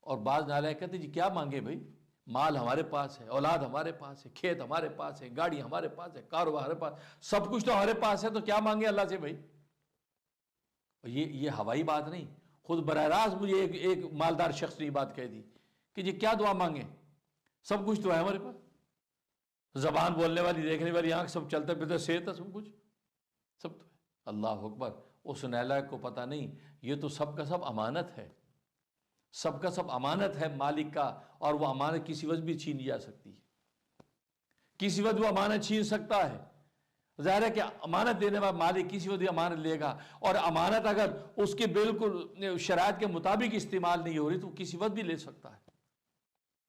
اور بعض نالائق کہتے جی کیا مانگے بھائی، مال ہمارے پاس ہے، اولاد ہمارے پاس ہے، کھیت ہمارے پاس ہے، گاڑی ہمارے پاس ہے، کاروبار ہمارے پاس، سب کچھ تو ہمارے پاس ہے، تو کیا مانگے اللہ سے بھائی؟ یہ ہوائی بات نہیں، خود براہ راست مجھے ایک مالدار شخص نے یہ بات کہہ دی کہ جی کیا دعا مانگیں، سب کچھ تو ہے ہمارے پاس، زبان بولنے والی، دیکھنے والی آنکھ، سب چلتے پھرتے، صحت ہے، سب کچھ سب تو ہے۔ اللہ اکبر! اس نالائق کو پتہ نہیں یہ تو سب کا سب امانت ہے، سب کا سب امانت ہے مالک کا، اور وہ امانت کسی وقت بھی چھین جا سکتی ہے، کسی وقت وہ امانت چھین سکتا ہے۔ ظاہر ہے کہ امانت دینے والا مالک کسی وقت بھی امانت لے گا، اور امانت اگر اس کے بالکل شرائط کے مطابق استعمال نہیں ہو رہی تو کسی وقت بھی لے سکتا ہے۔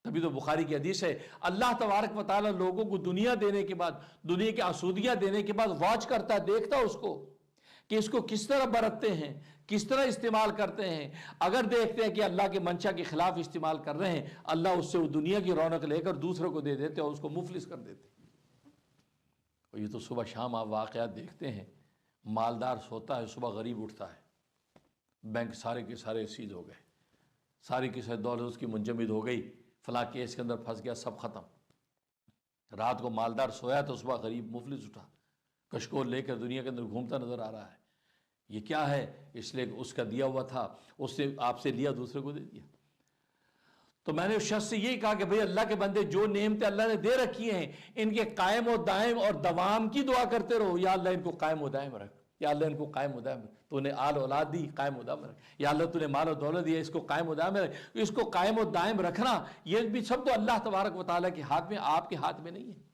تبھی تو بخاری کی حدیث ہے، اللہ تبارک و تعالیٰ لوگوں کو دنیا دینے کے بعد، دنیا کی آسودگیاں دینے کے بعد واچ کرتا ہے، دیکھتا ہے اس کو کہ اس کو کس طرح برتتے ہیں، کس طرح استعمال کرتے ہیں۔ اگر دیکھتے ہیں کہ اللہ کے منشا کے خلاف استعمال کر رہے ہیں، اللہ اس سے وہ دنیا کی رونق لے کر دوسروں کو دے دیتے اور اس کو مفلس کر دیتے۔ اور یہ تو صبح شام آپ واقعات دیکھتے ہیں، مالدار سوتا ہے، صبح غریب اٹھتا ہے، بینک سارے کے سارے سیز ہو گئے، ساری کی ساری دولت اس کی منجمد ہو گئی، فلاں کیس کے اندر پھنس گیا، سب ختم۔ رات کو مالدار سویا تو صبح غریب مفلس اٹھا، کشکول لے کر دنیا کے اندر گھومتا نظر آ رہا ہے۔ یہ کیا ہے؟ اس لیے کہ اس کا دیا ہوا تھا، اس نے آپ سے لیا، دوسرے کو دے دیا۔ تو میں نے اس شخص سے یہی کہا کہ بھئی اللہ کے بندے، جو نعمتیں اللہ نے دے رکھی ہیں ان کے قائم و دائم اور دوام کی دعا کرتے رہو، یا اللہ ان کو قائم و دائم رکھ، یا اللہ ان کو قائم و دائم رکھ، تو نے آل اولاد دی، قائم و دائم رکھ، یا اللہ تو نے مال و دولت دیا، اس کو قائم و دائم رکھ۔ اس کو قائم و دائم رکھنا یہ بھی سب تو اللہ تبارک و تعالیٰ کے ہاتھ میں، آپ کے ہاتھ میں نہیں ہے۔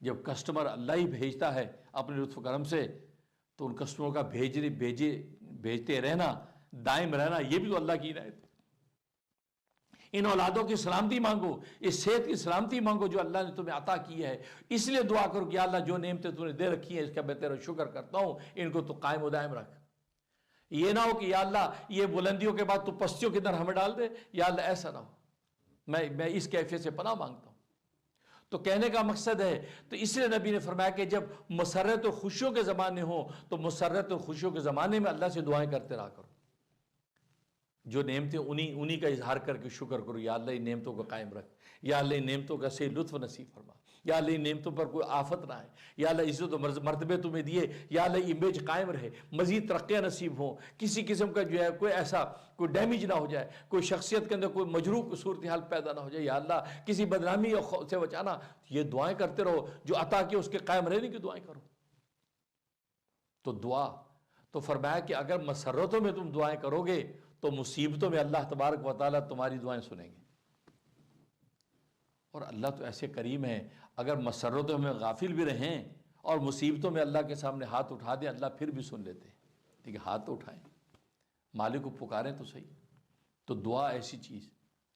جب کسٹمر اللہ ہی بھیجتا ہے اپنے لطف و کرم سے، تو ان کسٹمروں کا بھیجتے رہنا، دائم رہنا، یہ بھی تو اللہ کی عنایت ہے۔ ان اولادوں کی سلامتی مانگو، اس صحت کی سلامتی مانگو جو اللہ نے تمہیں عطا کی ہے، اس لیے دعا کرو کہ یا اللہ جو نعمتیں تو نے دے رکھی ہیں اس کا میں تیرا شکر کرتا ہوں، ان کو تو قائم و دائم رکھ۔ یہ نہ ہو کہ یا اللہ یہ بلندیوں کے بعد تو پستیوں کے اندر ہمیں ڈال دے، یا اللہ ایسا نہ ہو، میں اس کیفیت سے پناہ مانگتا ہوں۔ تو کہنے کا مقصد ہے، تو اس لیے نبی نے فرمایا کہ جب مسرت و خوشیوں کے زمانے ہوں تو مسرت و خوشیوں کے زمانے میں اللہ سے دعائیں کرتے رہا کرو، جو نعمتیں انہی کا اظہار کر کے شکر کرو، یا اللہ ان نعمتوں کو قائم رکھ، یا اللہ ان نعمتوں کا صحیح لطف نصیب فرما، یا اللہ ان نعمتوں پر کوئی آفت نہ آئے، یا اللہ عزت و مرتبے تمہیں دیے، یا اللہ امیج قائم رہے، مزید ترقیاں نصیب ہوں، کسی قسم کا جو ہے کوئی ایسا کوئی ڈیمیج نہ ہو جائے، کوئی شخصیت کے اندر کوئی مجروح صورتحال پیدا نہ ہو جائے، یا اللہ کسی بدنامی سے بچانا۔ یہ دعائیں کرتے رہو، جو عطا کی اس کے قائم رہنے کی دعائیں کرو۔ تو دعا تو فرمایا کہ اگر مسرتوں میں تم دعائیں کرو گے تو مصیبتوں میں اللہ تبارک و تعالیٰ تمہاری دعائیں سنیں گے۔ اور اللہ تو ایسے کریم ہے، اگر مسرتوں میں غافل بھی رہیں اور مصیبتوں میں اللہ کے سامنے ہاتھ اٹھا دیں، اللہ پھر بھی سن لیتے ہیں۔ ٹھیک ہے، ہاتھ تو اٹھائیں، مالک کو پکاریں تو صحیح۔ تو دعا ایسی چیز